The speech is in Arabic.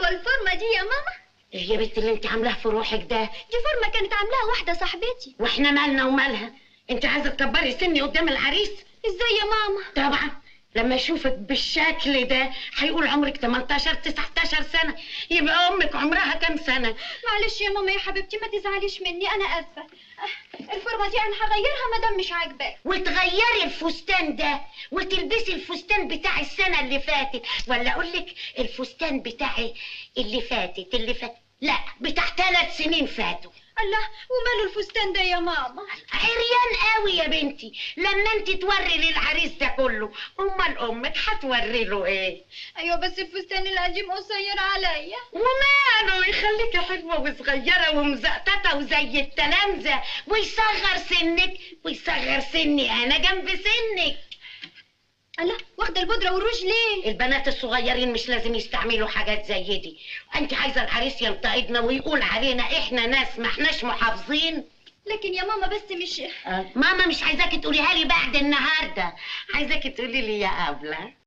حلوه الفورمه دي يا ماما. ايه يا بنت اللي انت عاملاه في روحك ده؟ دي فورمه كانت عاملاها واحده صاحبتي. واحنا مالنا ومالها؟ انت عايزه تكبري سني قدام العريس؟ ازاي يا ماما؟ طبعا لما يشوفك بالشكل ده هيقول عمرك 18 19 سنه، يبقى امك عمرها كام سنه؟ معلش يا ماما يا حبيبتي ما تزعليش مني، انا اسفه. الفورمه دي انا هغيرها ما دام مش عاجباك. وتغيري الفستان ده وتلبسي الفستان بتاع السنه اللي فاتت، ولا اقول لك الفستان بتاعي اللي فاتت لا بتاع 3 سنين فاتوا. الله، وماله الفستان ده يا ماما؟ عريان قوي يا بنتي، لما انت توري للعريس ده كله امال امك هتوري له ايه؟ ايوه بس الفستان القديم قصير عليا. وماله يخليكي حلوه وصغيره ومزقططه وزي التلامذه، ويصغر سنك ويصغر سني انا جنب سنك. الله، واخده البودره والروج ليه؟ البنات الصغيرين مش لازم يستعملوا حاجات زي دي. انت عايزه العريس ينتقدنا ويقول علينا احنا ناس ما احناش محافظين؟ لكن يا ماما بس مش ماما مش عايزاكي تقوليها لي بعد النهارده، عايزاكي تقولي لي يا أبلة.